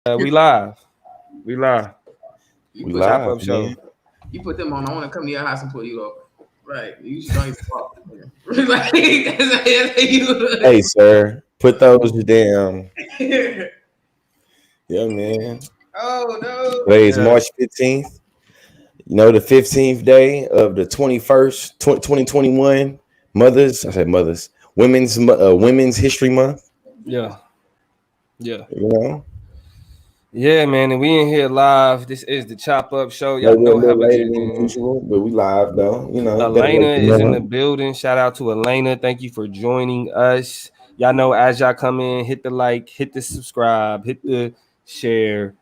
We live. We live. You We put Chop live, up show. man. you put them on. I want to come to your house and pull you over. Right. You just don't even walk. Like, you. Hey, sir, put those damn. Yeah, man. Oh no. Today is Yeah. March 15th. You know, the 15th day of the 21st, 2021 Mothers. I said Mothers. Women's History Month. Yeah. Yeah. You know, Yeah, man. And we in here live. This is the Chop Up Show. no, Y'all we're a know how little we later get than in. usual, but we live though. You know, better Elena late than is in the never. building. Shout out to Elena. Thank you for joining us. Y'all know as y'all come in, hit the like, hit the subscribe, hit the share.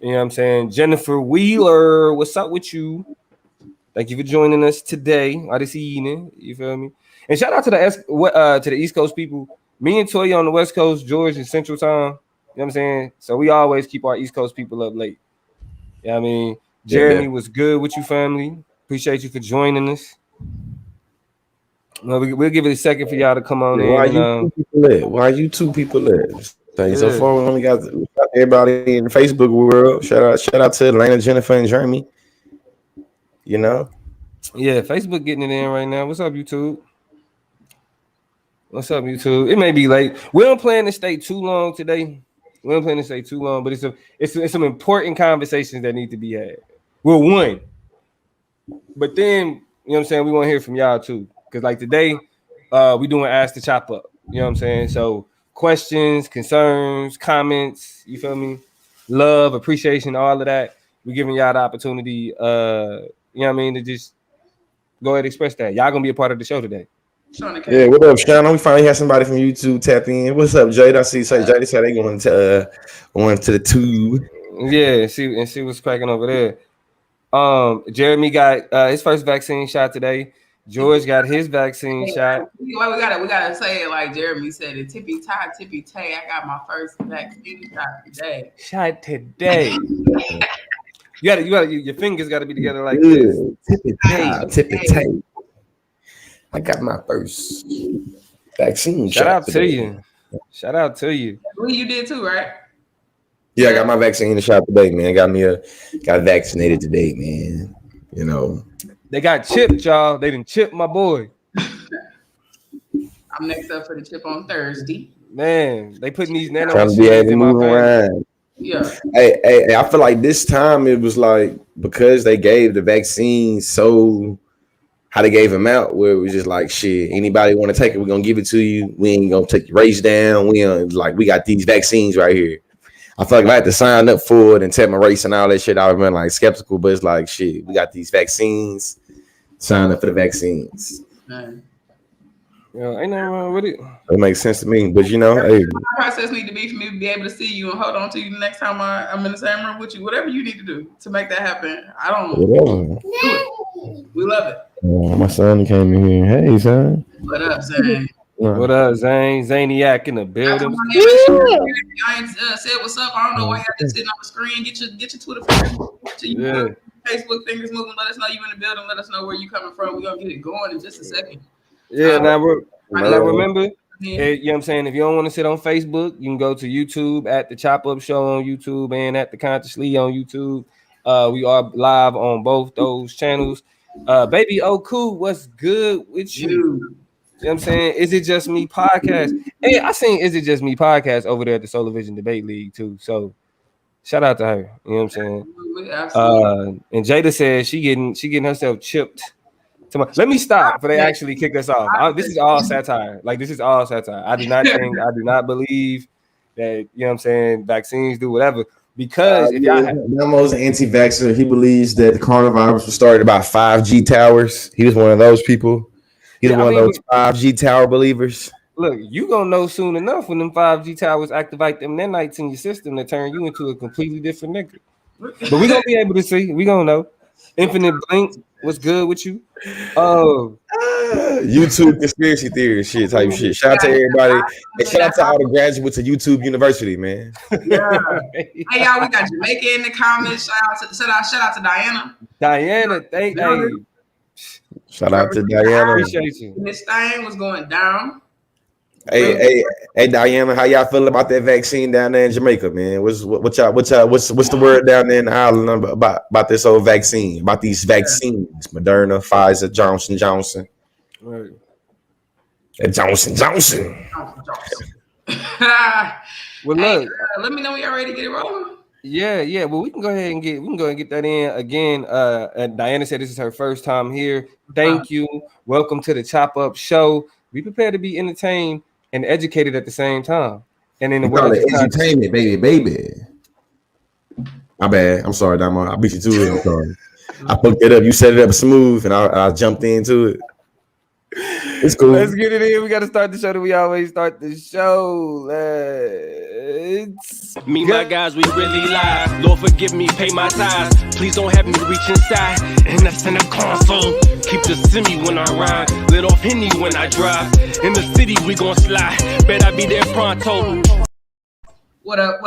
You know what I'm saying? Jennifer Wheeler, what's up with you? Thank you for joining us today or this evening. You feel me? And shout out to the East Coast people. Me and Toya on the West Coast, George is Central Time. You know what I'm saying? So we always keep our East Coast people up late. You know what I mean? Yeah, Jeremy man. was good with you, family. Appreciate you for joining us. Well, we'll give it a second for y'all to come on Why in and you two people lit? Why you two people lit? So yeah, far we only got everybody in the Facebook world. Shout out to Atlanta, Jennifer, and Jeremy. You know, yeah. Facebook getting it in right now. What's up, YouTube? What's up, YouTube? It may be late. We don't plan to stay too long today. We don't plan to stay too long, but it's some important conversations that need to be had. Well, one, but then you know what I'm saying. We want to hear from y'all too, because like today, we doing ask the chop up. You know what I'm saying. So questions, concerns, comments. You feel me? Love, appreciation, all of that. We giving y'all the opportunity. You know what I mean, to just go ahead and express that. Y'all gonna be a part of the show today. Shauna yeah. K. What up, Sean? We finally had somebody from YouTube tap in. What's up, Jade? I see. Say Jade said they going to the tube. Yeah, see what's cracking over there. Jeremy got his first vaccine shot today. George got his vaccine shot. Well, we gotta say it like Jeremy said it. Tippy tie, tippy tay. I got my first vaccine shot today. Shot today. Your fingers got to be together like this. Good. Tip it Hey, tight. Tip it tight. I got my first vaccine shout shot out to today. you. Shout out to you. Lee, you did too, right? Yeah, I got my vaccine shot today, man. Got vaccinated today, man. You know. They got chipped, y'all. They didn't chip my boy. I'm next up for the chip on Thursday. Man, they putting these nano Trying to be able machines to in my move family. around. Yeah. Hey, I feel like this time it was like because they gave the vaccine so how they gave them out, where it was just like shit. Anybody want to take it? We're gonna give it to you. We ain't gonna take your race down. We got these vaccines right here. I feel like if I had to sign up for it and take my race and all that shit, I would have been like skeptical. But it's like shit. We got these vaccines. Sign up for the vaccines. Man. Yeah, ain't nothing wrong with it. It makes sense to me. But you know, hey, My process need to be for me to be able to see you and hold on to you the next time I'm in the same room with you. Whatever you need to do to make that happen. I don't whatever. do it. We love it. My son came in here. Hey, son. What up, Zane? What up, Zane? Zaniac in the building. I ain't said what's up. I don't know why y'all just sitting on the screen. Get your Twitter fingers moving. Yeah. Facebook fingers moving. Let us know you in the building. Let us know where you coming from. We're gonna get it going in just a second. Yeah, now remember, Yeah. you know what I'm saying? If you don't want to sit on Facebook, you can go to YouTube at the Chop Up Show on YouTube and at the Consciously on YouTube. We are live on both those channels. Baby Oku, what's good with you? You know what I'm saying? Is it just me podcast? Hey, I seen Is It Just Me podcast over there at the Solar Vision Debate League too. So shout out to her. You know what I'm saying? Absolutely. And Jada said she getting herself chipped. Let me stop before they actually kick us off. This is all satire. Like this is all satire. I do not believe that, you know what I'm saying, vaccines do whatever. Because if y'all Nemo's an anti-vaxxer. He believes that the coronavirus was started by 5G towers. He was one of those people. He's one of those 5G tower believers. Look, you gonna know soon enough when them 5G towers activate them nanites in your system to turn you into a completely different nigga. But we gonna be able to see. We gonna know. Infinite Blink, what's good with you? Oh, YouTube conspiracy theory shit type shit. Shout out to everybody. And shout out to all the graduates of YouTube University, man. Yeah. Hey y'all, we got Jamaica in the comments. Shout out to Diana. Diana, thank you. Shout out to Diana. Appreciate you. This thing was going down. Hey, Diana, how y'all feel about that vaccine down there in Jamaica, man? What's the word down there in the island about this old vaccine, about these vaccines, Moderna, Pfizer, Johnson Johnson, Right. Johnson Johnson. Well, Hey, look, let me know when y'all ready to get it rolling. yeah. Well, we can go ahead and get that in again. And Diana said this is her first time here. Thank you. Welcome to the Chop Up Show. Be prepared to be entertained and educated at the same time. And in the We call words it of entertainment, baby. My bad. I'm sorry, Damo. I beat you to it. I'm sorry. I fucked it up. You set it up smooth, and I jumped into it. It's cool. Let's get it in. We got to start the show that we always start the show. Let's Me, my guys, we really live. Lord, forgive me, pay my tithes. Please don't have me reach inside. And that's in the console. Keep the semi when I ride. Lit off Henny when I drive. In the city, we gon' slide. Bet I be there pronto. What up?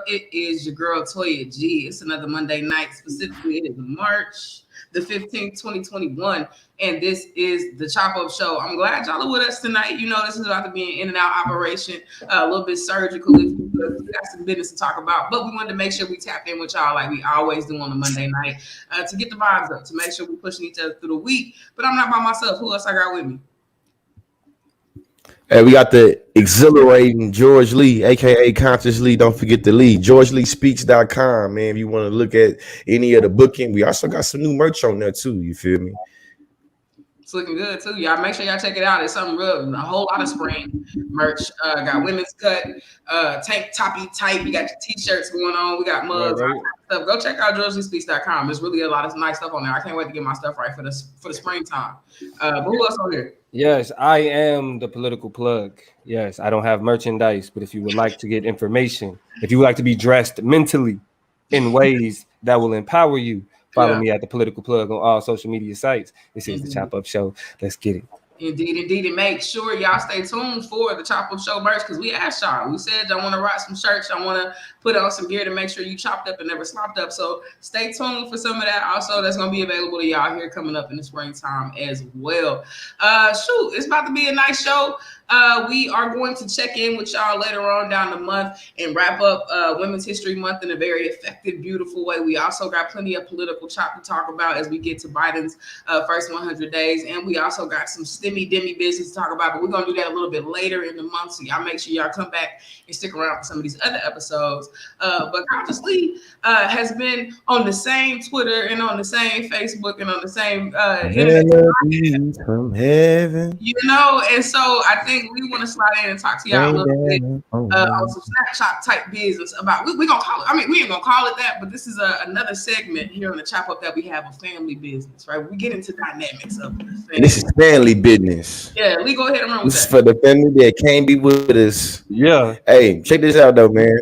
It is your girl Toya G. It's another Monday night. Specifically, it is March the 15th, 2021. And this is the Chop Up Show. I'm glad y'all are with us tonight. You know, this is about to be an in and out operation, a little bit surgical. We got some business to talk about, but we wanted to make sure we tapped in with y'all like we always do on a Monday night to get the vibes up, to make sure we're pushing each other through the week. But I'm not by myself. Who else I got with me? Hey, we got the exhilarating George Lee, aka Conscious Lee. Don't forget the Lee. GeorgeLeeSpeaks.com, man. If you want to look at any of the booking, we also got some new merch on there too. You feel me? It's looking good too. Y'all make sure y'all check it out. It's something real, a whole lot of spring merch. Got women's cut, tank toppy type. We got your t-shirts going on. We got mugs, all kinds of stuff. Go check out GeorgeLeeSpeaks.com. There's really a lot of nice stuff on there. I can't wait to get my stuff right for the springtime. But who else on here? Yes, I am the political plug. Yes, I don't have merchandise, but if you would like to get information, if you would like to be dressed mentally in ways that will empower you, follow me at the political plug on all social media sites. This is the Chop Up Show. Let's get it. Indeed. And make sure y'all stay tuned for the Chop Up Show merch because we asked y'all. We said y'all want to rock some shirts. Y'all want to put on some gear to make sure you chopped up and never slopped up. So stay tuned for some of that. Also, that's going to be available to y'all here coming up in the springtime as well. It's about to be a nice show. We are going to check in with y'all later on down the month and wrap up Women's History Month in a very effective, beautiful way. We also got plenty of political chop to talk about as we get to Biden's first 100 days. And we also got some demi business to talk about, but we're going to do that a little bit later in the month. So y'all make sure y'all come back and stick around for some of these other episodes. But Conscious Lee has been on the same Twitter and on the same Facebook and on the same from heaven. You know, and so I think we want to slide in and talk to y'all a little bit on some snapshot type business about we're gonna call it. I mean, we ain't gonna call it that, but this is another segment here on the Chop Up that we have a family business, right? We get into dynamics of this. And this is family business. Yeah, we go ahead and run with this that. Is for the family that can't be with us. Yeah. Hey, check this out though, man.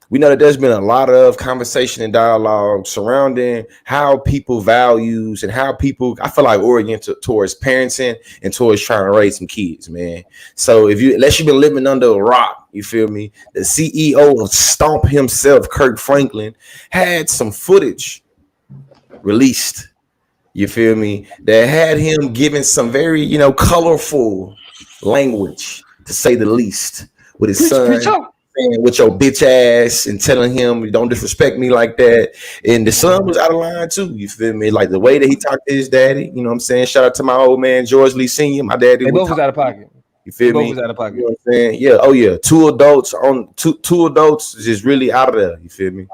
We know that there's been a lot of conversation and dialogue surrounding how people values and how people, I feel like, oriented towards parenting and towards trying to raise some kids, man. So unless you've been living under a rock, you feel me? The CEO of Stomp himself, Kirk Franklin, had some footage released, you feel me, that had him giving some very, colorful language, to say the least, with his son. With your bitch ass and telling him don't disrespect me like that, and the son was out of line too. You feel me? Like the way that he talked to his daddy. You know what I'm saying? Shout out to my old man George Lee Senior. My daddy. They both was out of pocket. You feel me? Both was out of pocket. You know what I'm saying? Yeah. Oh yeah. Two adults just really out of there. You feel me?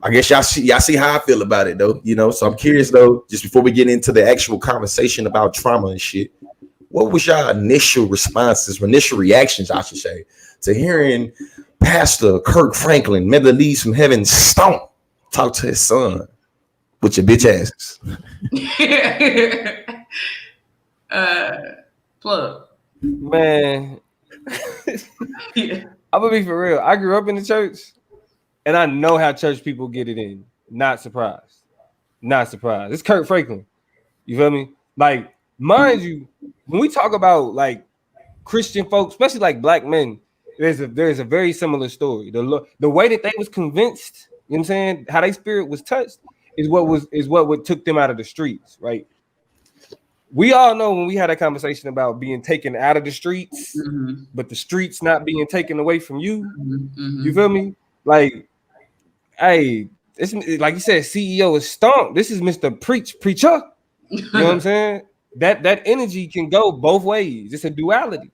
I guess y'all see how I feel about it though. So I'm curious though. Just before we get into the actual conversation about trauma and shit, what was y'all initial responses, initial reactions, I should say, to hearing Pastor Kirk Franklin, may the leaves from heaven stomp, talk to his son with your bitch asses? Plug. Man, I'm gonna be for real. I grew up in the church, and I know how church people get it in. Not surprised. It's Kirk Franklin. You feel me? Like, mind you, when we talk about like Christian folks, especially like black men, there's a very similar story. The way that they was convinced, you know what I'm saying, how their spirit was touched is what took them out of the streets, right? we all know when we had a conversation about being taken out of the streets, Mhm. but the streets not being taken away from you. Mhm. You feel me? Like, hey, it's like you said, CEO is Stomp. This is Mr. Preacher. You know what I'm saying? That energy can go both ways. It's a duality.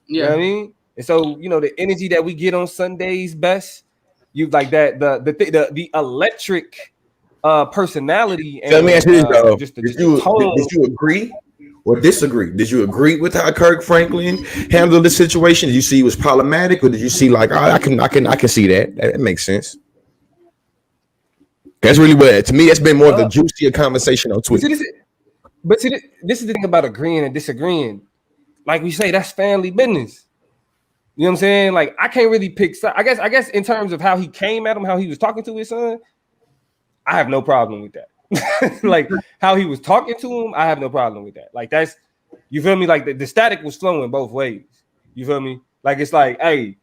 You know what I mean? And so, you know, the energy that we get on Sundays best, you like that the electric personality and So let me ask you this, though. just Did the tone. you agree or disagree? Did you agree with how Kirk Franklin handled the situation? Did you see it was problematic, or did you see like, oh, I can see that. That makes sense. That's really what, to me, that's been more of the juicier conversation on Twitter. But see, this is the thing about agreeing and disagreeing. Like we say, that's family business. You know what I'm saying? Like, I can't really pick. I guess in terms of how he came at him, how he was talking to his son, I have no problem with that. Like how he was talking to him, I have no problem with that. Like that's, you feel me? Like the static was flowing both ways. You feel me? Like it's like, hey,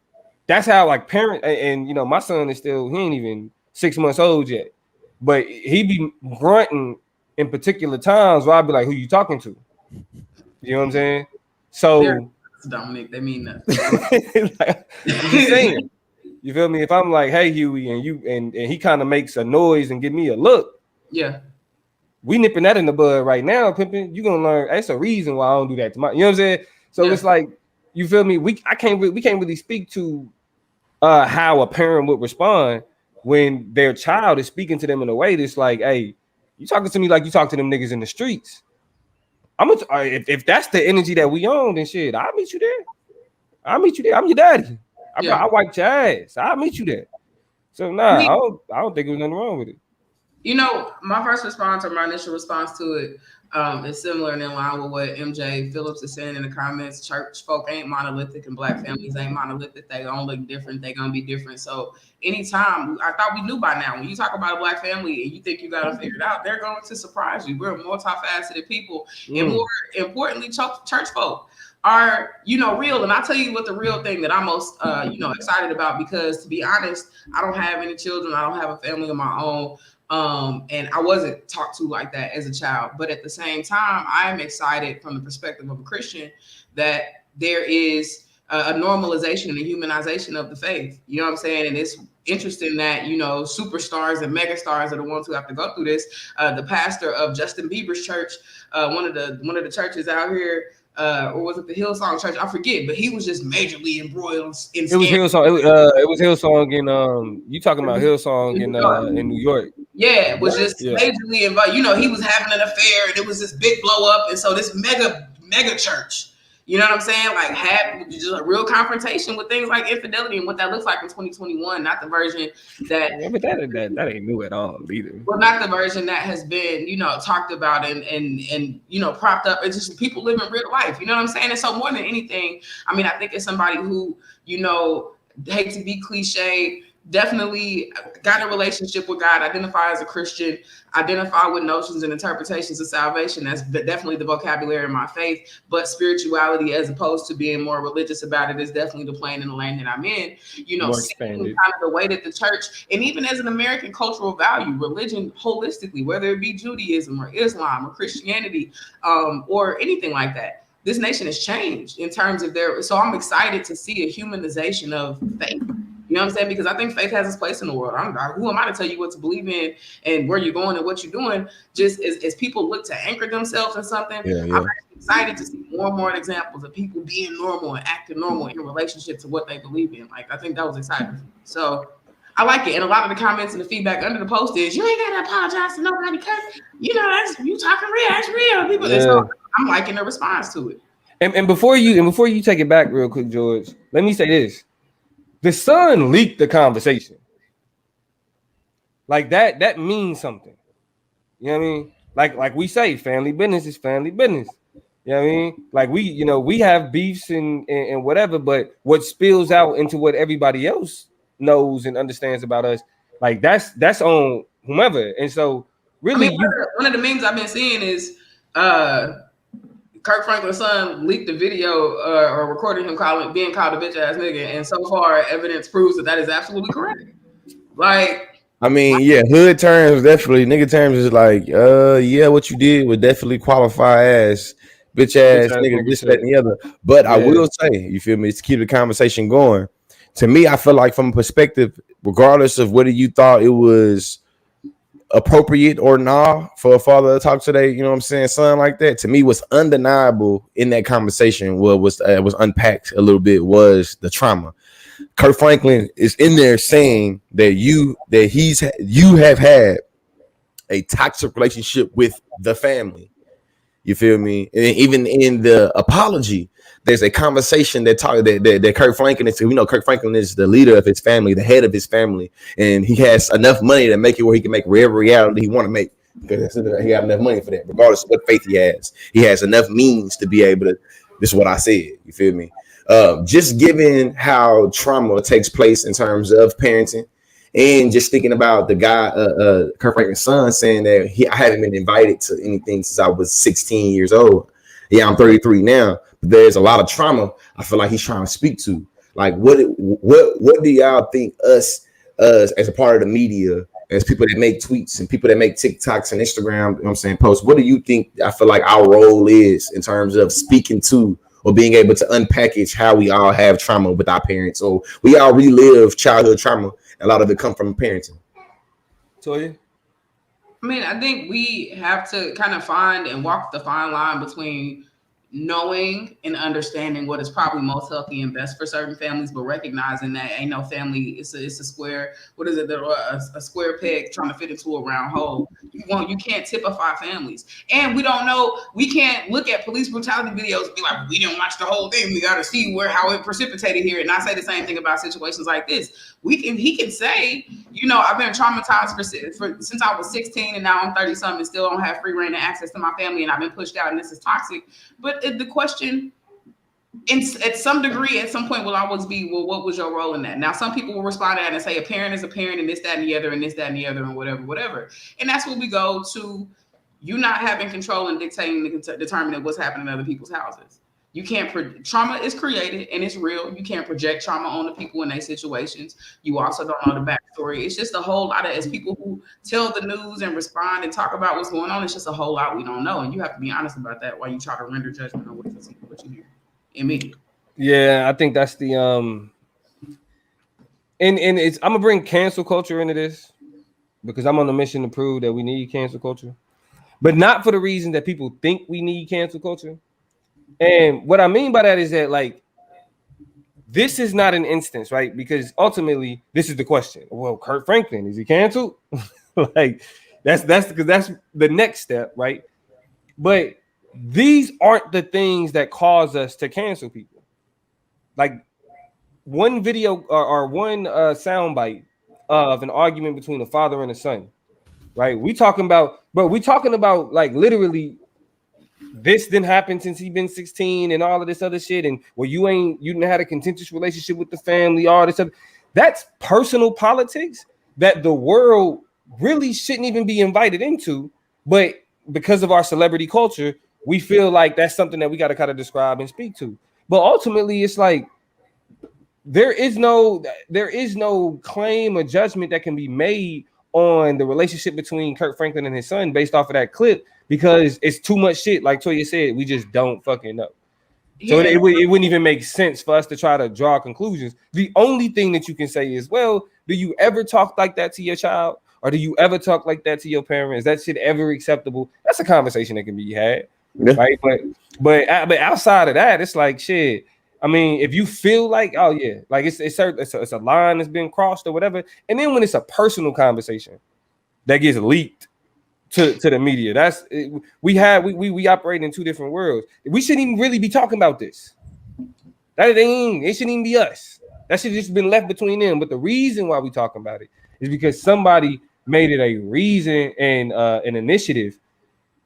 that's how like parent and you know, my son is still, he ain't even 6 months old yet, but he be grunting in particular times where I'd be like, who you talking to? You know what I'm saying? So Dominic, they mean nothing. like, I'm just saying, you feel me? If I'm like, hey Huey, and you and he kind of makes a noise and give me a look, yeah, we nipping that in the bud right now, pimping. You gonna learn. That's a reason why I don't do that to my. You know what I'm saying? So it's like, you feel me? We can't really speak to how a parent would respond when their child is speaking to them in a way that's like, hey, you talking to me like you talk to them niggas in the streets. If that's the energy that we own, then shit, I'll meet you there. I'm your daddy. I wipe your ass. I'll meet you there. So I don't think there's nothing wrong with it. You know, my first response or my initial response to it is similar and in line with what MJ Phillips is saying in the comments. Church folk ain't monolithic and black families ain't monolithic. They gonna look different. They gonna be different. So anytime, I thought we knew by now, when you talk about a black family and you think you got to figure it out, they're going to surprise you. We're multifaceted people. And more importantly, church folk are, you know, real. And I'll tell you what the real thing that I'm most, excited about, because to be honest, I don't have any children. I don't have a family of my own. And I wasn't talked to like that as a child. But at the same time, I'm excited from the perspective of a Christian that there is a normalization and a humanization of the faith. You know what I'm saying? And it's interesting that, you know, superstars and megastars are the ones who have to go through this. The pastor of Justin Bieber's church, one of the churches out here, or was it the Hillsong Church? I forget, but he was just majorly embroiled in. It was Hillsong. It was Hillsong in you talking about Hillsong in New York. Yeah, it was just majorly involved. You know, he was having an affair, and it was this big blow up, and so this mega church, you know what I'm saying? Like, had just a real confrontation with things like infidelity and what that looks like in 2021. Not the version that, but that ain't new at all either. Well, not the version that has been, you know, talked about and you know, propped up. It's just people living real life. You know what I'm saying? And so more than anything, I mean, I think it's somebody who, you know, hate to be cliche, definitely got a relationship with God, identify as a Christian, identify with notions and interpretations of salvation. That's definitely the vocabulary of my faith, but spirituality, as opposed to being more religious about it, is definitely the plane in the lane that I'm in. You know, seeing kind of the way that the church, and even as an American cultural value, religion holistically, whether it be Judaism or Islam or Christianity, or anything like that, this nation has changed in terms of so I'm excited to see a humanization of faith. You know what I'm saying? Because I think faith has its place in the world. Who am I to tell you what to believe in and where you're going and what you're doing? Just as people look to anchor themselves in something, I'm actually excited to see more and more examples of people being normal and acting normal in relationship to what they believe in. Like, I think that was exciting. So I like it. And a lot of the comments and the feedback under the post is, you ain't got to apologize to nobody because, you know, that's you talking real. That's real. People. Yeah. So I'm liking the response to it. And before you take it back real quick, George, let me say this. The son leaked the conversation. Like that means something. You know what I mean? Like we say, family business is family business. You know what I mean? Like we have beefs and whatever, but what spills out into what everybody else knows and understands about us, like that's on whomever. And so really, I mean, one of the memes I've been seeing is Kirk Franklin's son leaked the video or recorded him being called a bitch ass nigga, and so far evidence proves that is absolutely correct. Like, I mean, yeah, hood terms definitely. Nigga terms is like, yeah, what you did would definitely qualify as bitch Bitch ass ass nigga, nigga this, that, shit. and the other. But I Yeah. will say, you feel me, to keep the conversation going. To me, I feel like from a perspective, regardless of whether you thought it was appropriate or not for a father to talk to their, you know what I'm saying, son like that. To me, what's undeniable in that conversation, what was unpacked a little bit, was the trauma. Kirk Franklin is in there saying that you have had a toxic relationship with the family. You feel me? And even in the apology, there's a conversation that Kirk Franklin is. We know Kirk Franklin is the leader of his family, the head of his family, and he has enough money to make it where he can make whatever reality he want to make, because he got enough money for that, regardless of what faith he has. He has enough means to be able to. This is what I said. You feel me? Just given how trauma takes place in terms of parenting, and just thinking about the guy, Kirk Franklin's son, saying that I haven't been invited to anything since I was 16 years old. Yeah, I'm 33 now, but there's a lot of trauma I feel like he's trying to speak to. Like, what do y'all think us as a part of the media, as people that make tweets and people that make TikToks and Instagram, you know what I'm saying, posts, what do you think I feel like our role is in terms of speaking to or being able to unpackage how we all have trauma with our parents, or we all relive childhood trauma? A lot of it come from parenting. Toya? I mean, I think we have to kind of find and walk the fine line between knowing and understanding what is probably most healthy and best for certain families, but recognizing that ain't no family. It's a square. What is it? A square peg trying to fit into a round hole. You can't typify families, and we don't know. We can't look at police brutality videos and be like, we didn't watch the whole thing. We got to see how it precipitated here, and I say the same thing about situations like this. He can say, I've been traumatized for since I was 16, and now I'm 30 something, and still don't have free reign and access to my family, and I've been pushed out, and this is toxic. But the question, at some degree, at some point, will always be, well, what was your role in that? Now, some people will respond to that and say, a parent is a parent, and this, that, and the other, and this, that, and the other, and whatever. And that's where we go to you not having control and determining what's happening in other people's houses. You can't. Trauma is created and it's real. You can't project trauma on the people in their situations. You also don't know the backstory. It's just a whole lot of, as people who tell the news and respond and talk about what's going on, it's just a whole lot we don't know, and you have to be honest about that while you try to render judgment on what you hear immediately. Yeah, I think that's the and it's, I'm gonna bring cancel culture into this because I'm on a mission to prove that we need cancel culture, but not for the reason that people think we need cancel culture. And what I mean by that is that, like, this is not an instance, right? Because ultimately, this is the question. Well, Kirk Franklin, is he canceled? Like, that's because that's the next step, right? But these aren't the things that cause us to cancel people. Like, one video or one soundbite of an argument between a father and a son, right? We talking about like literally, this didn't happen since he been 16 and all of this other shit. And well, you didn't had a contentious relationship with the family, all this other. That's personal politics that the world really shouldn't even be invited into. But because of our celebrity culture, we feel like that's something that we got to kind of describe and speak to. But ultimately, it's like there is no claim or judgment that can be made on the relationship between Kirk Franklin and his son based off of that clip, because it's too much shit. Like Toya said, we just don't fucking know. So it wouldn't even make sense for us to try to draw conclusions. The only thing that you can say is, well, do you ever talk like that to your child? Or do you ever talk like that to your parents? Is that shit ever acceptable? That's a conversation that can be had, right? But outside of that, it's like shit. I mean, if you feel like, oh yeah, like it's a line that's been crossed or whatever, and then when it's a personal conversation that gets leaked to the media, that's we operate in two different worlds. We shouldn't even really be talking about this. It shouldn't even be us. That should just been left between them. But the reason why we talking about it is because somebody made it a reason and an initiative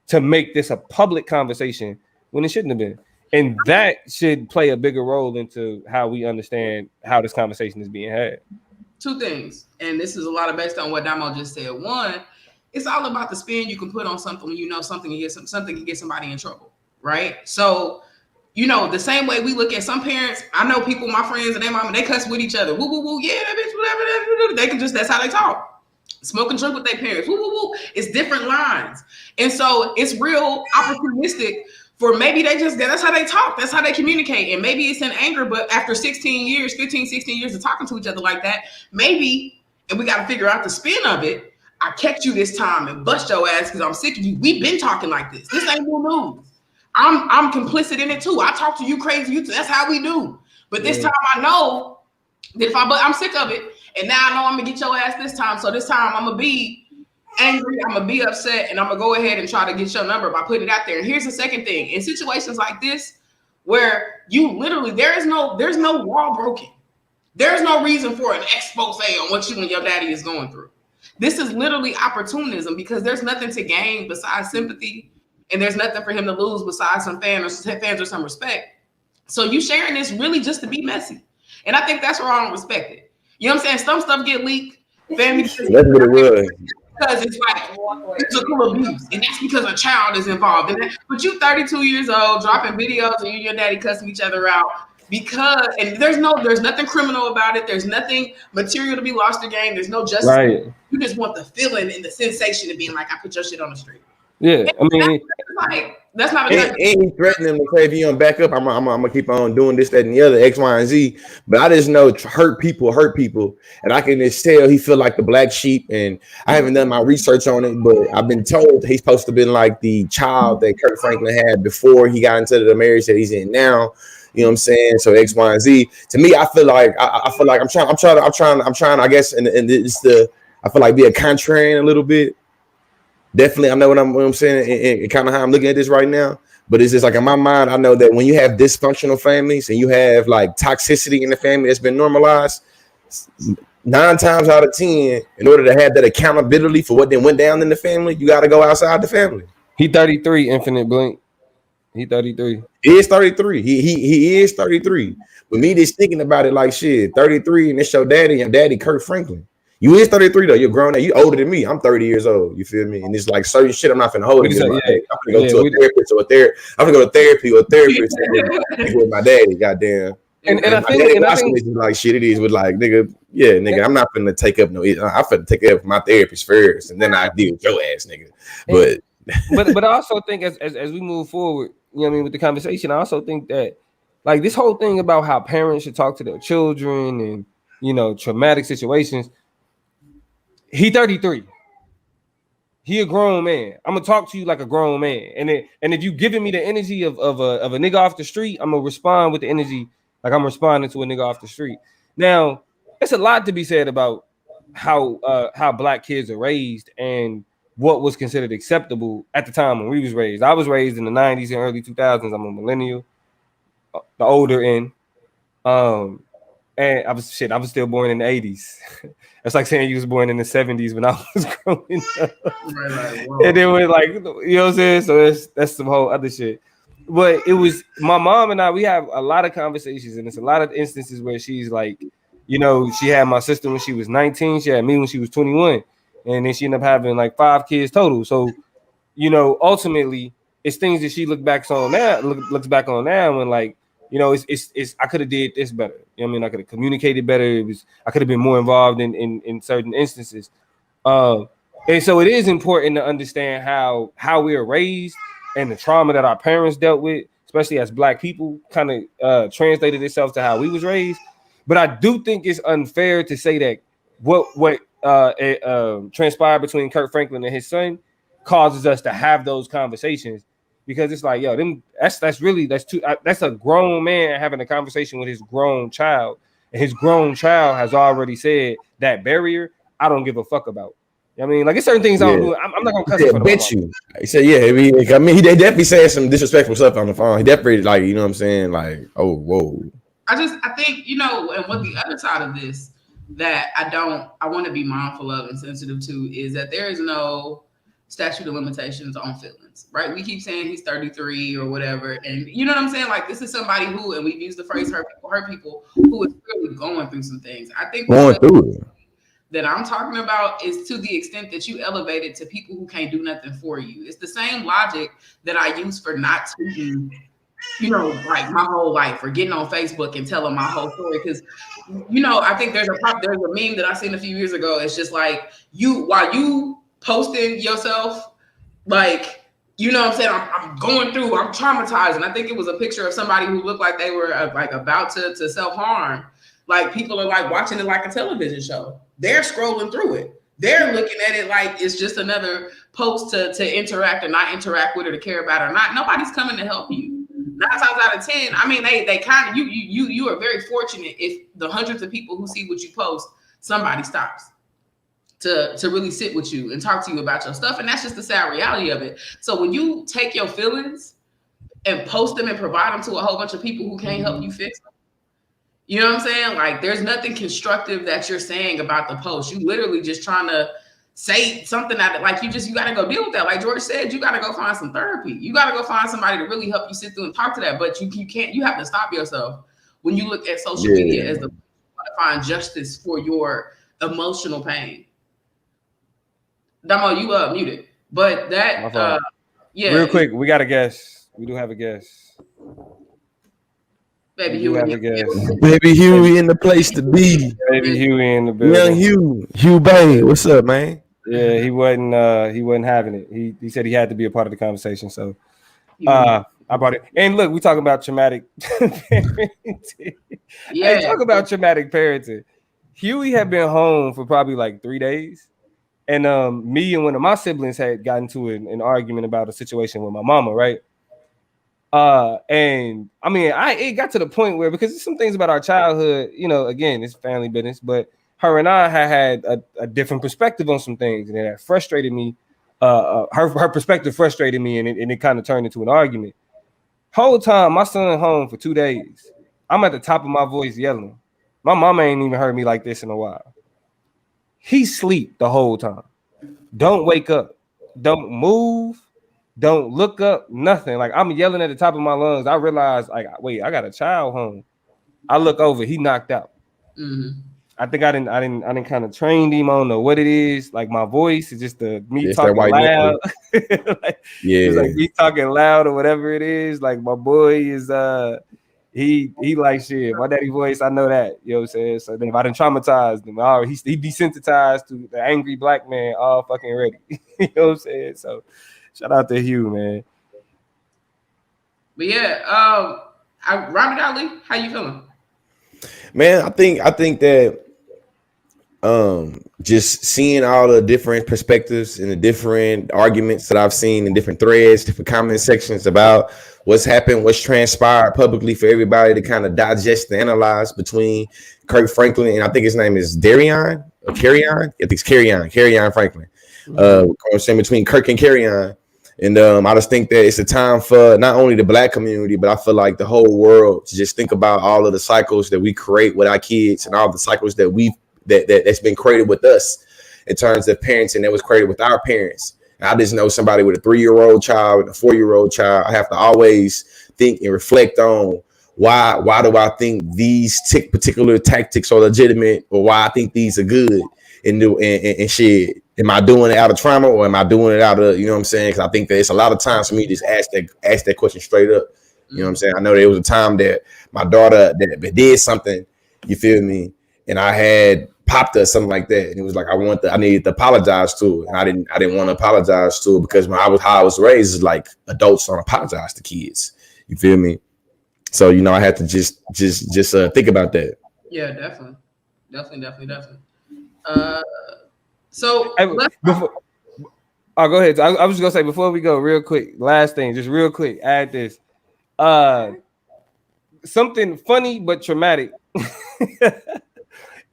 to make this a public conversation when it shouldn't have been. And that should play a bigger role into how we understand how this conversation is being had. Two things, and this is a lot of based on what Damo just said. One, it's all about the spin you can put on something when you know something can get somebody in trouble, right? So, the same way we look at some parents, I know people, my friends and their mama, they cuss with each other. Woo, woo, woo, yeah, that bitch, whatever. They can just, that's how they talk. smoke and drink with their parents. Woo, woo, woo. It's different lines. And so it's real opportunistic for maybe that's how they talk. That's how they communicate. And maybe it's in anger, but after 16 years, 15, 16 years of talking to each other like that, maybe, and we got to figure out the spin of it. I catch you this time and bust your ass because I'm sick of you. We've been talking like this. This ain't new news. I'm complicit in it too. I talk to you crazy. That's how we do. But this time I know that I'm sick of it. And now I know I'm gonna get your ass this time. So this time I'm gonna be angry, I'm gonna be upset, and I'm gonna go ahead and try to get your number by putting it out there. And here's the second thing: in situations like this, where you literally there's no wall broken, there's no reason for an expose on what you and your daddy is going through. This is literally opportunism because there's nothing to gain besides sympathy, and there's nothing for him to lose besides some fans or some respect. So you sharing this really just to be messy, and I think that's where I don't respect it. You know what I'm saying? Some stuff get leaked. Family That's what it was. Because it's like physical abuse, and that's because a child is involved in that. But you 32 years old, dropping videos of you and your daddy cussing each other out and there's nothing criminal about it. There's nothing material to be lost or gained. There's no justice. Right. You just want the feeling and the sensation of being like, I put your shit on the street. Yeah, I mean, that's not and he threatened him to say, if you don't back up, I'm gonna keep on doing this, that, and the other, X, Y, and Z. But I just know hurt people, and I can just tell he feel like the black sheep. And I haven't done my research on it, but I've been told he's supposed to have been like the child that Kirk Franklin had before he got into the marriage that he's in now. You know what I'm saying? So X, Y, and Z. To me, I feel like I'm trying. I guess, and it's I feel like be a contrarian a little bit. Definitely, I know what I'm saying, and kind of how I'm looking at this right now. But it's just like in my mind, I know that when you have dysfunctional families and you have like toxicity in the family that's been normalized, 9 times out of 10, in order to have that accountability for what then went down in the family, you got to go outside the family. He 33, Infinite Blink. He 33. He is 33. He is 33. But me just thinking about it like shit, 33, and it's your daddy, Kirk Franklin. You is 33 though. You're grown now. You older than me. I'm 30 years old. You feel me? And it's like certain shit I'm not finna hold it. I'm gonna go to a therapist or a therapist. I'm gonna go to therapy or a therapist with my daddy. Goddamn. And I think like shit. It is with like nigga. Yeah, nigga. I'm not finna take up no. I'm finna take up my therapist first, and then I deal with your ass, nigga. But I also think as we move forward, you know what I mean, with the conversation, I also think that like this whole thing about how parents should talk to their children and, you know, traumatic situations. He 33. He a grown man. I'm gonna talk to you like a grown man. And if you giving me the energy of a nigga off the street, I'm gonna respond with the energy like I'm responding to a nigga off the street. Now, it's a lot to be said about how black kids are raised and what was considered acceptable at the time when we was raised. I was raised in the 90s and early 2000s. I'm a millennial, the older end. And I was still born in the 80s. That's like saying you was born in the 70s when I was growing up. Right, wow. And then we're like, you know what I'm saying? So that's some whole other shit. But it was my mom and I, we have a lot of conversations, and it's a lot of instances where she's like, you know, she had my sister when she was 19, she had me when she was 21, and then she ended up having like 5 kids total. So, you know, ultimately, it's things that she looks back on now and like, you know, it's I could have did this better. You know what I mean? I could have communicated better. I could have been more involved in certain instances. And so it is important to understand how we are raised and the trauma that our parents dealt with, especially as black people, kind of translated itself to how we was raised. But I do think it's unfair to say that what transpired between Kirk Franklin and his son causes us to have those conversations. Because it's like, yo, that's a grown man having a conversation with his grown child, and his grown child has already said that barrier I don't give a fuck about. You know what I mean, like it's certain things I don't do. I'm not gonna cuss in front of you. He said, yeah, I mean, he definitely said some disrespectful stuff on the phone. He definitely, like, you know what I'm saying, like, oh, whoa. I think, you know, and what the other side of this that I want to be mindful of and sensitive to is that there is no statute of limitations on feelings, right? We keep saying he's 33 or whatever, and you know what I'm saying? Like, this is somebody who, and we've used the phrase hurt people who is really going through some things. I think going through it that I'm talking about is to the extent that you elevate it to people who can't do nothing for you. It's the same logic that I use for not tweeting like my whole life, or getting on Facebook and telling my whole story. Because, I think there's a meme that I seen a few years ago. It's just like while you posting yourself, like, what I'm saying, I'm going through, I'm traumatized. And I think it was a picture of somebody who looked like they were like about to self-harm. Like, people are like watching it like a television show. They're scrolling through it. They're looking at it like it's just another post to interact or not interact with, or to care about or not. Nobody's coming to help you. 9 times out of 10, I mean, they kind of, you are very fortunate if the hundreds of people who see what you post, somebody stops to really sit with you and talk to you about your stuff. And that's just the sad reality of it. So when you take your feelings and post them and provide them to a whole bunch of people who can't help you fix them, you know what I'm saying? Like, there's nothing constructive that you're saying about the post. You literally just trying to say something that, like, you got to go deal with that. Like George said, you got to go find some therapy. You got to go find somebody to really help you sit through and talk to that. But you can't, you have to stop yourself when you look at social media as the to find justice for your emotional pain. Damo, you muted. But that, yeah. Real quick, we got a guest. We do have a guest. Baby Huey. Baby Huey in the place to be. Baby Huey in the building. Young Hugh Bay. What's up, man? Yeah, he wasn't having it. He said he had to be a part of the conversation. So I brought it. And look, we talking about traumatic parenting. Yeah, hey, talk about traumatic parenting. Huey had been home for probably like 3 days. And me and one of my siblings had gotten to an argument about a situation with my mama, right? And I mean, it got to the point where, because there's some things about our childhood, again, it's family business, but her and I had a different perspective on some things, and it frustrated me. Her perspective frustrated me, and it kind of turned into an argument. Whole time, my son home for 2 days, I'm at the top of my voice yelling. My mama ain't even heard me like this in a while. He sleep the whole time. Don't wake up. Don't move. Don't look up. Nothing. Like, I'm yelling at the top of my lungs. I realize, like, wait, I got a child home. I look over. He knocked out. Mm-hmm. I think I didn't kind of train him. I don't know what it is. Like, my voice is just me talking loud. Like, it's like me talking loud or whatever it is. Like, my boy is he like shit. My daddy voice, I know that. You know what I'm saying? So then if I done traumatized him, he desensitized to the angry black man all fucking ready. You know what I'm saying? So shout out to Hugh, man. But yeah, Robert Ali, how you feeling? Man, I think that just seeing all the different perspectives and the different arguments that I've seen in different threads, different comment sections about what's happened, what's transpired publicly for everybody to kind of digest and analyze between Kirk Franklin and I think his name is Carrion. I think it's Carrion Franklin. Conversation between Kirk and Carrion. And I just think that it's a time for not only the black community, but I feel like the whole world to just think about all of the cycles that we create with our kids and all the cycles that that's been created with us in terms of parenting that was created with our parents. And I just know somebody with a 3-year-old child and a 4-year-old child. I have to always think and reflect on why do I think these particular tactics are legitimate, or why I think these are good, and shit. Am I doing it out of trauma, or am I doing it out of, you know what I'm saying? Because I think that it's a lot of times for me to just ask that question straight up. You know what I'm saying? I know there was a time that my daughter that did something, you feel me, and I had popped her something like that, and it was like I needed to apologize to her, and I didn't want to apologize to her because how I was raised is like adults don't apologize to kids. You feel me? So I had to just think about that. Yeah, definitely. So go ahead. I was just gonna say before we go, real quick, last thing, just real quick, add this. Something funny but traumatic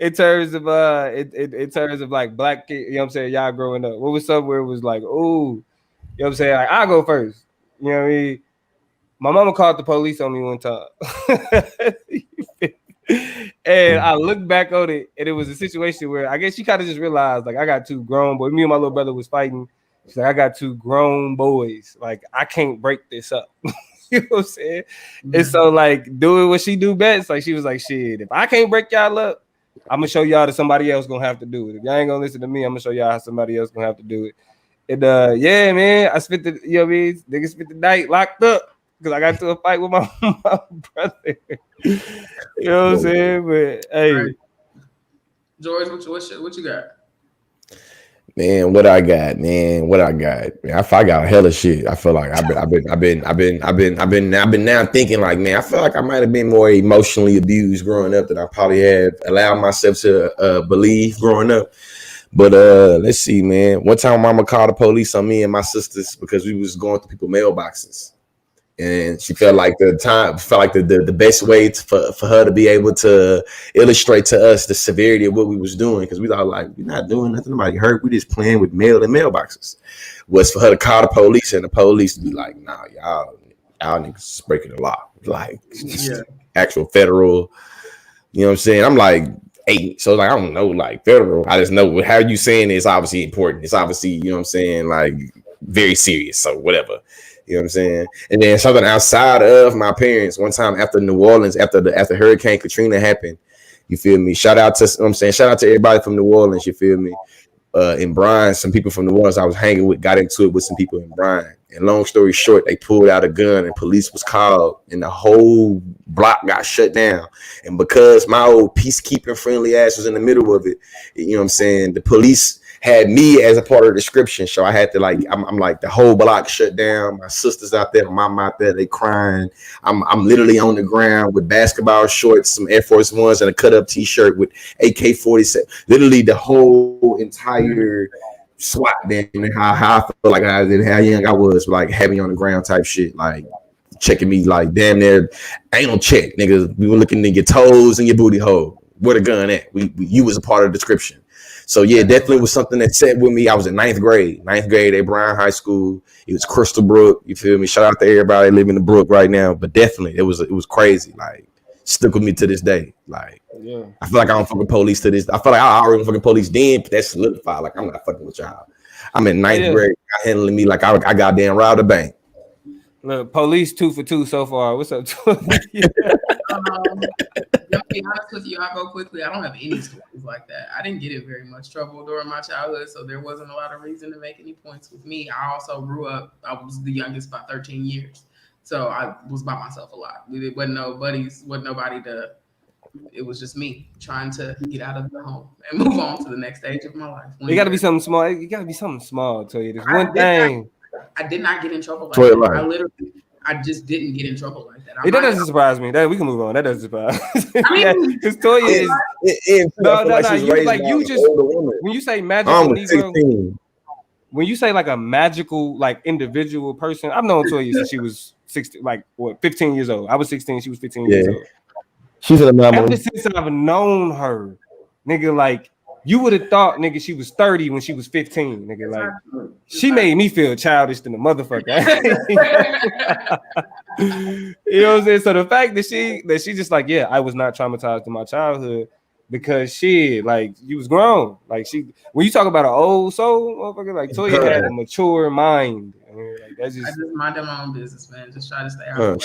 in terms of like black kids, you know what I'm saying, y'all growing up. What was something where it was like, oh, you know what I'm saying? Like, I'll go first. You know what I mean? My mama called the police on me one time. And I look back on it, and it was a situation where I guess she kind of just realized, like, I got two grown boys. Me and my little brother was fighting. She's like, I got two grown boys. Like, I can't break this up. You know what I'm saying? Mm-hmm. And so, like, doing what she do best, like, she was like, shit, if I can't break y'all up, I'm gonna show y'all that somebody else gonna have to do it. If y'all ain't gonna listen to me, I'm gonna show y'all how somebody else gonna have to do it. And yeah, man, I spent the, you know what I mean? Niggas spent the night locked up. because I got into a fight with my, my brother. You know what I'm saying? But hey, Right. George, what you got? Man, what I got, man. What I got, man. I got hella shit. I feel like I've been now thinking like, man, I feel like I might have been more emotionally abused growing up than I probably had allowed myself to believe growing up. But let's see, man. One time, Mama called the police on me and my sisters because we was going through people's mailboxes. And she felt like the best way for her to be able to illustrate to us the severity of what we was doing, because we thought like we're not doing nothing, nobody hurt, we just playing with mail and mailboxes, was for her to call the police and the police to be like, nah, y'all niggas breaking the law, like actual federal. You know what I'm saying? I'm like 8, so like I don't know, like federal. I just know how you saying it's obviously important. It's obviously, you know what I'm saying, like very serious. So whatever. You know what I'm saying? And then something outside of my parents, one time after New Orleans, after Hurricane Katrina happened, you feel me? Shout out to everybody from New Orleans, you feel me? In Bryan, some people from New Orleans I was hanging with got into it with some people in Bryan. And long story short, they pulled out a gun and police was called and the whole block got shut down. And because my old peacekeeping friendly ass was in the middle of it, you know what I'm saying? The police had me as a part of the description, so I had to like, I'm like the whole block shut down. My sister's out there, my mom out there, they crying. I'm literally on the ground with basketball shorts, some Air Force Ones, and a cut up T-shirt with AK-47. Literally the whole entire SWAT then, how I feel like how young I was, like had me on the ground type shit, like checking me like damn near ain't no check, niggas. We were looking at your toes and your booty hole. Where the gun at? You was a part of the description. So yeah, definitely was something that set with me. I was in 9th grade at Bryan High School. It was Crystal Brook. You feel me? Shout out to everybody living in the Brook right now. But definitely, it was crazy. Like stuck with me to this day. Like I feel like I don't fucking police to this. I feel like I already fucking police then, but that's solidified. Like I'm not fucking with y'all. I'm in 9th grade. Y'all handling me like I goddamn robbed a bank. Look, police 2 for 2 so far. What's up? To be honest with you, I'll go quickly. I don't have any stories like that. I didn't get in very much trouble during my childhood, so there wasn't a lot of reason to make any points with me. I also grew up, I was the youngest by 13 years, so I was by myself a lot. It wasn't no buddies, wasn't nobody to, it was just me trying to get out of the home and move on to the next stage of my life. It got to be something small. It got to be something small, tell you. There's one thing. I did not get in trouble like that. I just didn't get in trouble like that. That doesn't surprise me. That we can move on. That doesn't surprise me. I mean, because Toya is no. You like you just when you say magical Negro, when you say like a magical like individual person, I've known Toya since she was 16, like what 15 years old. I was 16, she was 15 years old. She's an anomaly. Ever since I've known her, nigga, like you would have thought, nigga, she was 30 when she was 15, nigga. Like she made me feel childish than the motherfucker. You know what I'm saying? So the fact that she just like, yeah, I was not traumatized in my childhood because she like you was grown. Like she, when you talk about an old soul, motherfucker, like Toya had a mature mind. I mean, like that's I just mind my own business, man. Just try to stay out.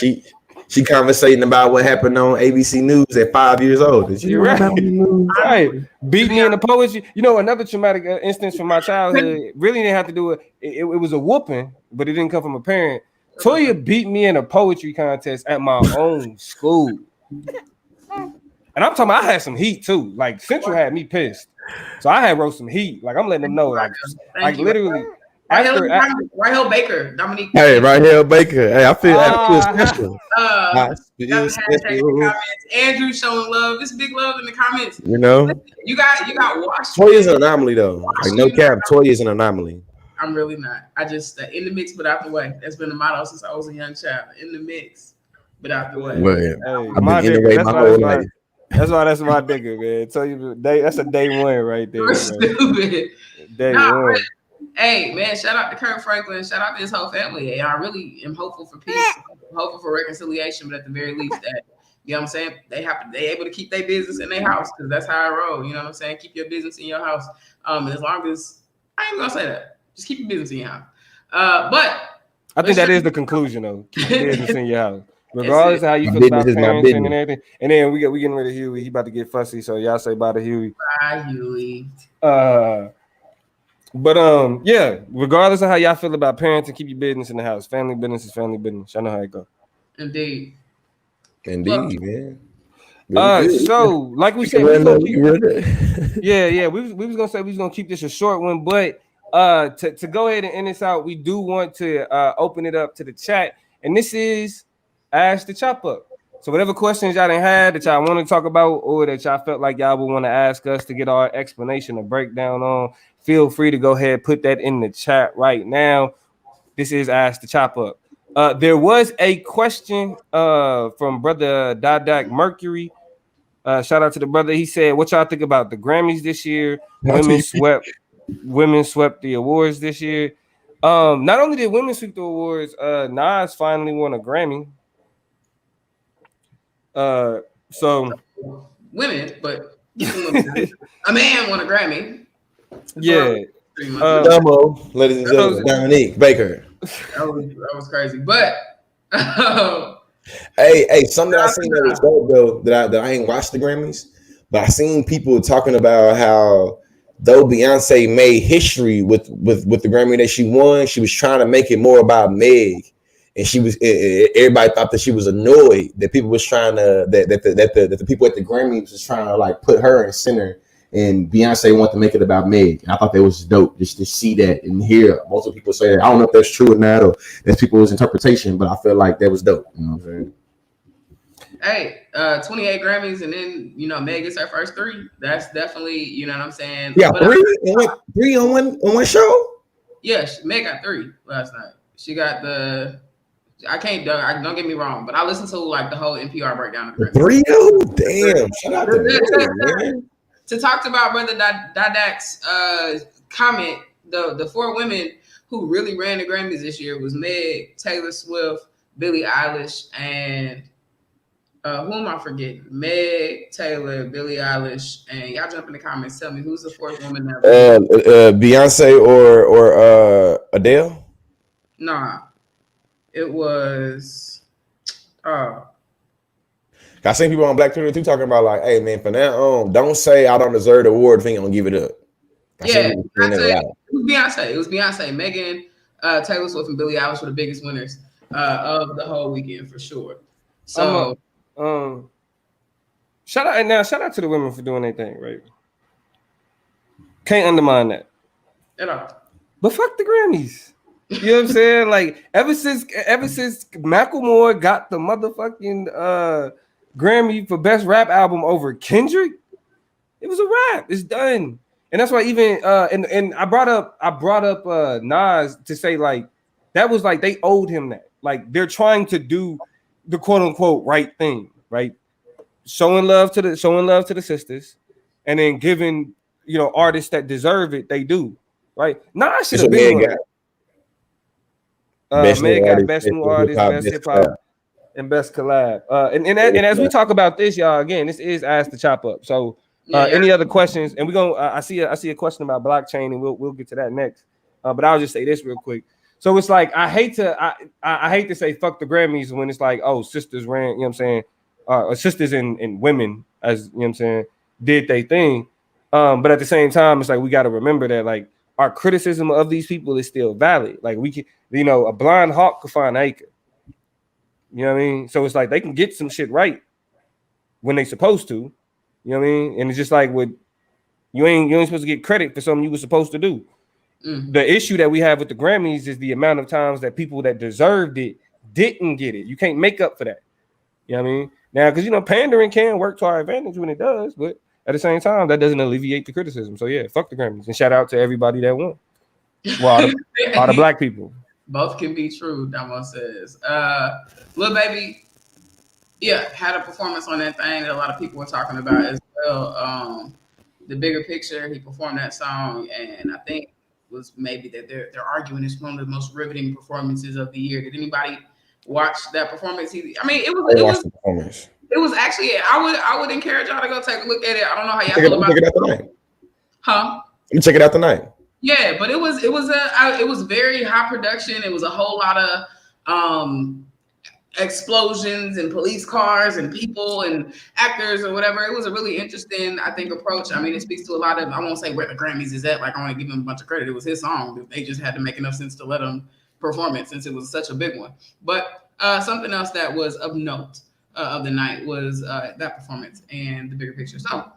She conversating about what happened on ABC News at 5 years old. Did you right? Right. Beat me in the poetry. You know, another traumatic instance from my childhood really didn't have to do with it was a whooping, but it didn't come from a parent. Toya beat me in a poetry contest at my own school. And I'm talking about I had some heat too. Like Central had me pissed. So I had wrote some heat. Like I'm letting them know, like literally. Rahel Baker, Dominique. Hey, Rahel Baker. Hey, I feel special. Andrew showing love. It's big love in the comments. You know, you got washed. Toya is an anomaly though. Like no cap, Toya is an anomaly. I'm really not. I just in the mix, but out the way. That's been the motto since I was a young child. In the mix, but out the way. Well, I've been in the way my whole life. That's my nigga, man. Tell you, that's a day one right there. You're stupid. Day one. Hey, man, shout out to Kirk Franklin. Shout out to his whole family. Hey, I really am hopeful for peace, hopeful for reconciliation, but at the very least that, you know what I'm saying, they able to keep their business in their house because that's how I roll. You know what I'm saying? Keep your business in your house. And as long as, I ain't going to say that. Just keep your business in your house. But I think that is the conclusion, though. Keep your business in your house. Regardless of how you feel about parenting and everything. And then we getting rid of Huey. He about to get fussy, so y'all say bye to Huey. Bye, Huey. But yeah, regardless of how y'all feel about parenting, keep your business in the house. Family business is family business. I know how it go. Indeed. Indeed, man. Really good. So like we said, we was gonna keep, yeah, we was gonna say we was gonna keep this a short one, but to go ahead and end this out, we do want to open it up to the chat, and this is Ask the Chop Up. So whatever questions y'all done had that y'all want to talk about, or that y'all felt like y'all would want to ask us to get our explanation or breakdown on, feel free to go ahead, put that in the chat right now. This is Ask the Chop Up. There was a question from brother Dadak Mercury. Shout out to the brother. He said, "What y'all think about the Grammys this year? Women swept the awards this year. Not only did women sweep the awards, Nas finally won a Grammy. So women, but a man won a Grammy. Yeah. Dumbo, ladies and gentlemen, Dominique Baker. That was crazy, but hey, something that I seen that was dope though, that I ain't watched the Grammys, but I seen people talking about how though Beyonce made history with the Grammy that she won, she was trying to make it more about Meg, and everybody thought that she was annoyed that people was trying to that the people at the Grammys was trying to like put her in center. And Beyonce wanted to make it about Meg. And I thought that was dope just to see that and hear multiple people say that. I don't know if that's true or not, or that's people's interpretation, but I feel like that was dope. You know what I'm saying? Hey, 28 Grammys, and then Meg gets her first 3. That's definitely, you know what I'm saying? Yeah, but three on one show? Yeah, Meg got 3 last night. She got don't get me wrong, but I listened to like the whole NPR breakdown of Grammys. 3 though? Damn. Shout out to Meg, man. To talk about Brother Dadak's comment, the 4 women who really ran the Grammys this year was Meg, Taylor Swift, Billie Eilish, and who am I forgetting? Meg, Taylor, Billie Eilish, and y'all jump in the comments. Tell me who's the 4th woman that Beyonce or Adele? Nah, it was. I seen people on Black Twitter too talking about like, hey man, from now on, don't say I don't deserve the award if you ain't gonna give it up. It was Beyonce, Megan, Taylor Swift, and Billie Eilish were the biggest winners of the whole weekend for sure. So, shout out to the women for doing their thing, right? Can't undermine that at all. But fuck the Grammys. You know what I'm saying? Like ever since Macklemore got the motherfucking Grammy for best rap album over Kendrick, it was a wrap. It's done. And that's why even and I brought up Nas to say like that was like they owed him that. Like they're trying to do the quote unquote right thing, right? Showing love to the sisters, and then giving artists that deserve it, they do, right? Nas should have been Meg got best new artist, best hip hop, and best collab. And as we talk about this, y'all, again, this is Ask the Chop Up. So any other questions? And we're gonna I see a question about blockchain, and we'll get to that next. But I'll just say this real quick. So it's like I hate to say fuck the Grammys when it's like, oh, sisters ran, you know what I'm saying, or sisters and women, as you know what I'm saying, did they thing. But at the same time, it's like we got to remember that like our criticism of these people is still valid. Like we can, a blind hawk could find an acre. You know what I mean? So it's like they can get some shit right when they supposed to. You know what I mean? And it's just like you ain't supposed to get credit for something you were supposed to do. The issue that we have with the Grammys is the amount of times that people that deserved it didn't get it. You can't make up for that. You know what I mean? Now, because pandering can work to our advantage when it does, but at the same time, that doesn't alleviate the criticism. So yeah, fuck the Grammys and shout out to everybody that won. Well, all the black people. Both can be true, Damo says. Lil Baby, had a performance on that thing that a lot of people were talking about as well. The Bigger Picture, he performed that song, and I think was maybe that they're arguing it's one of the most riveting performances of the year. Did anybody watch that performance? It was actually, I would encourage y'all to go take a look at it. I don't know how y'all feel about it. Huh? You check it out tonight. Yeah, but it was very high production. It was a whole lot of explosions and police cars and people and actors or whatever. It was a really interesting, I think, approach. I mean, it speaks to a lot of, I won't say where the Grammys is at. Like, I want to give him a bunch of credit. It was his song. They just had to make enough sense to let him perform it since it was such a big one. But Something else that was of note of the night was that performance and the bigger picture. So,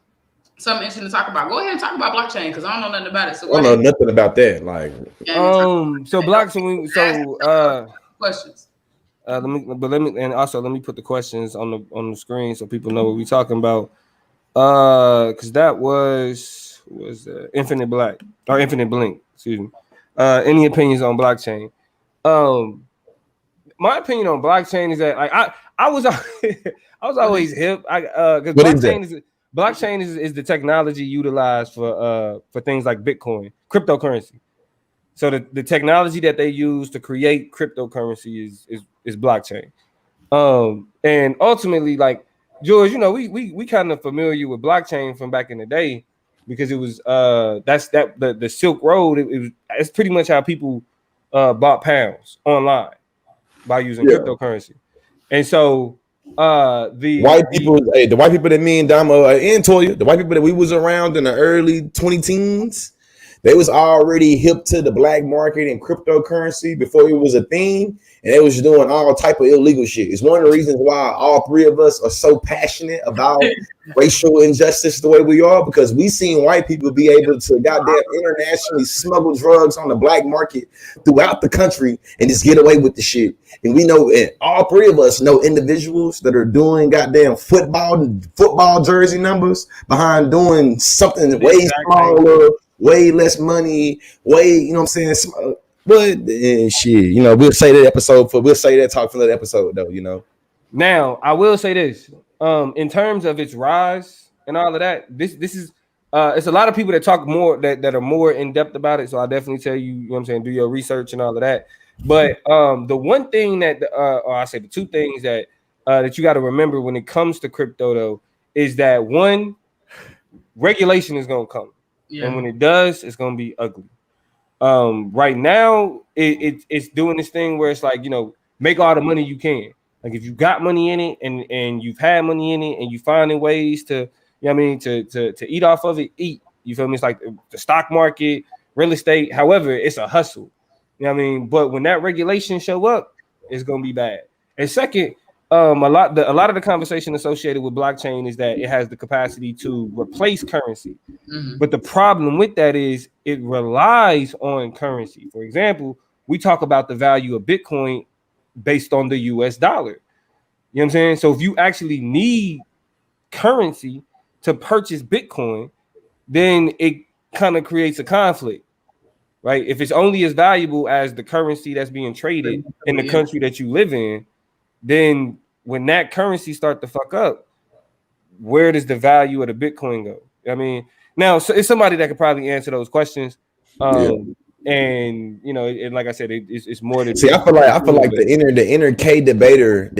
something interesting to talk about. Go ahead and talk about blockchain because I don't know nothing about it. So, I don't know nothing about that. Like, so blockchain. So questions. let me put the questions on the screen so people know what we're talking about. Because that was Infinite Black or Infinite Blink. Excuse me. Any opinions on blockchain? My opinion on blockchain is that like I was always hip. Because blockchain is the technology utilized for things like Bitcoin, cryptocurrency. So the technology that they use to create cryptocurrency is blockchain. And ultimately, like George, we kind of familiar with blockchain from back in the day because it was the Silk Road. It's pretty much how people bought pounds online by using cryptocurrency. And so the white people that me and Damo and Toya, the white people that we was around in the early 2010s, they was already hip to the black market and cryptocurrency before it was a thing, and they was doing all type of illegal shit. It's one of the reasons why all three of us are so passionate about racial injustice the way we are, because we seen white people be able to goddamn internationally smuggle drugs on the black market throughout the country and just get away with the shit. And we know, and all three of us know individuals that are doing goddamn football jersey numbers behind doing something way smaller, way less money, you know what I'm saying? But shit, we'll say that talk for another episode though, Now, I will say this. In terms of its rise and all of that, this is it's a lot of people that talk more that are more in depth about it. So I'll definitely tell you, you know what I'm saying, do your research and all of that. But the one thing that or I say the two things that you got to remember when it comes to crypto though is that one, regulation is gonna come. Yeah. And when it does, it's gonna be ugly. Right now, it's doing this thing where it's like, make all the money you can. Like if you got money in it and you've had money in it and you finding ways to, to eat off of it, eat. You feel me? It's like the stock market, real estate. However, it's a hustle. You know what I mean? But when that regulation show up, it's gonna be bad. And second, a lot of the conversation associated with blockchain is that it has the capacity to replace currency. Mm-hmm. But the problem with that is it relies on currency. For example, we talk about the value of Bitcoin based on the US dollar. You know what I'm saying? So if you actually need currency to purchase Bitcoin, then it kind of creates a conflict, right? If it's only as valuable as the currency that's being traded in the country that you live in, then when that currency start to fuck up, where does the value of the Bitcoin go? I mean, now so it's somebody that could probably answer those questions. And and like I said, it's more than. See, I feel like the inner K debater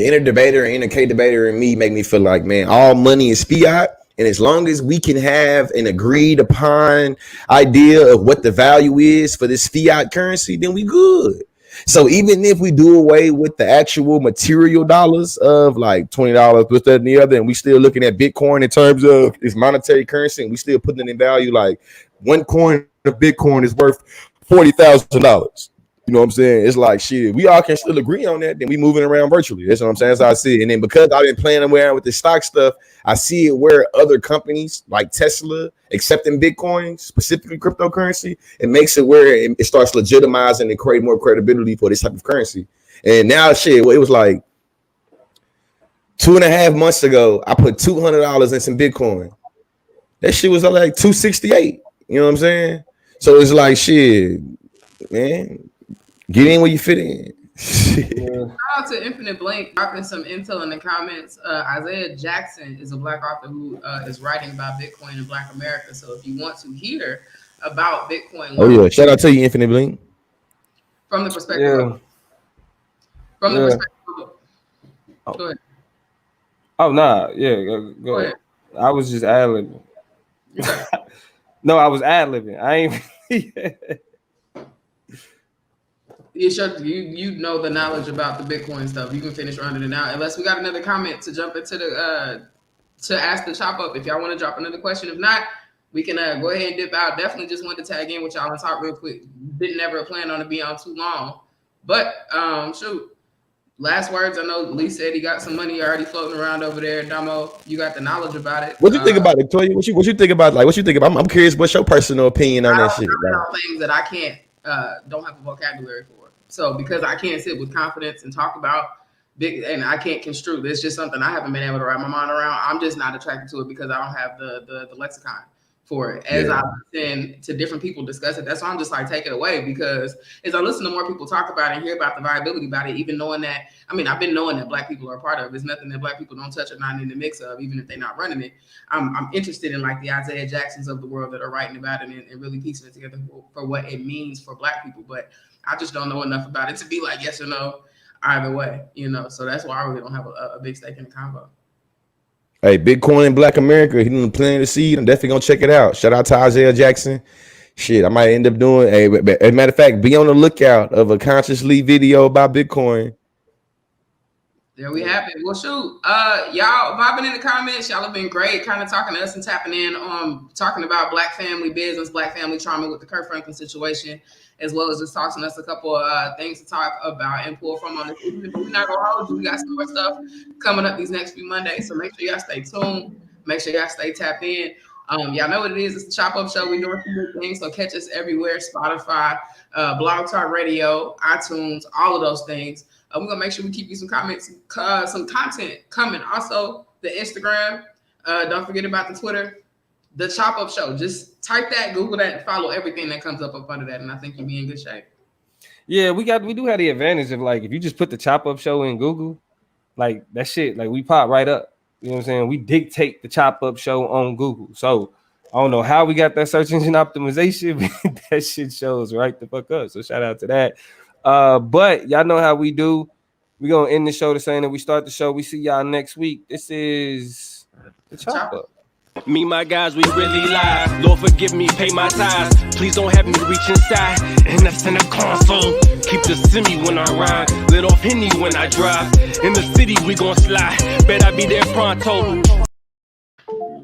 and me make me feel like, man, all money is fiat, and as long as we can have an agreed upon idea of what the value is for this fiat currency, then we good. So even if we do away with the actual material dollars of like $20, this, that, and the other, and we still looking at Bitcoin in terms of its monetary currency, and we still putting it in value, like one coin of Bitcoin is worth $40,000. You know what I'm saying? It's like shit. We all can still agree on that. Then we moving around virtually. That's what I'm saying. That's how I see it. And then because I've been playing around with the stock stuff, I see it where other companies like Tesla accepting Bitcoin, specifically cryptocurrency, it makes it where it starts legitimizing and create more credibility for this type of currency. And now shit, well, it was like 2.5 months ago, I put $200 in some Bitcoin. That shit was like 268. You know what I'm saying? So it's like shit, man. Get in where you fit in. Shout out to Infinite Blink, dropping some intel in the comments. Isaiah Jackson is a Black author who is writing about Bitcoin in Black America. So if you want to hear about Bitcoin, shout out to you, Infinite Blink. From the perspective, perspective. Go ahead. Oh nah, go ahead. I was just ad-libbing. No, I was ad-libbing. I ain't. You know the knowledge about the Bitcoin stuff. You can finish rounding it out. Unless we got another comment to jump into the to ask the chop up. If y'all want to drop another question, if not, we can go ahead and dip out. Definitely just wanted to tag in with y'all and talk real quick. Didn't ever plan on to be on too long, but shoot, last words. I know Lee said he got some money already floating around over there. Damo, you got the knowledge about it. What you think about it, Toya? What you think about? Like, what you think about? I'm curious. What's your personal opinion on that shit? Things that I can't, don't have a vocabulary for. So because I can't sit with confidence and talk about big, and I can't construe. It's just something I haven't been able to wrap my mind around. I'm just not attracted to it because I don't have the lexicon for it. As I listen to different people discuss it, that's why I'm just like, take it away, because as I listen to more people talk about it and hear about the viability about it, even knowing that, I mean, I've been knowing that Black people are a part of it. It's nothing that Black people don't touch or not in the mix of, even if they're not running it. I'm interested in like the Isaiah Jacksons of the world that are writing about it and really piecing it together for what it means for Black people. But I just don't know enough about it to be like yes or no either way, you know. So that's why I really don't have a big stake in the convo. Hey, Bitcoin in Black America, he done planted the seed. I'm definitely gonna check it out. Shout out to Isaiah Jackson. Shit, I might end up doing as a matter of fact, be on the lookout of a consciously video about Bitcoin. There we have it. Well, shoot, y'all vibing in the comments. Y'all have been great, kind of talking to us and tapping in on talking about Black family business, Black family trauma with the Kirk Franklin situation, as well as just talking to us a couple of things to talk about and pull from on this. We're not gonna hold you. We got some more stuff coming up these next few Mondays, so make sure y'all stay tuned. Make sure y'all stay tapped in. Y'all know what it is. It's the Chop Up Show. We're doing some good things, so catch us everywhere: Spotify, Blog Talk Radio, iTunes, all of those things. We're gonna make sure we keep you some comments, some content coming. Also, the Instagram. Don't forget about the Twitter. The Chop Up Show. Just type that, Google that, and follow everything that comes up under that, and I think you'll be in good shape. Yeah, we do have the advantage of like if you just put the Chop Up Show in Google, like that shit, like we pop right up. You know what I'm saying? We dictate the Chop Up Show on Google. So I don't know how we got that search engine optimization, but that shit shows right the fuck up. So shout out to that. But y'all know how we do. We're gonna end the show the same that we start the show. We see y'all next week. This is the Chop Up. Me, my guys, we really live. Lord, forgive me, pay my tithes. Please don't have me reach inside. And that's in the console. Keep the semi when I ride. Lit off Henny when I drive. In the city, we gon' slide. Bet I be there pronto.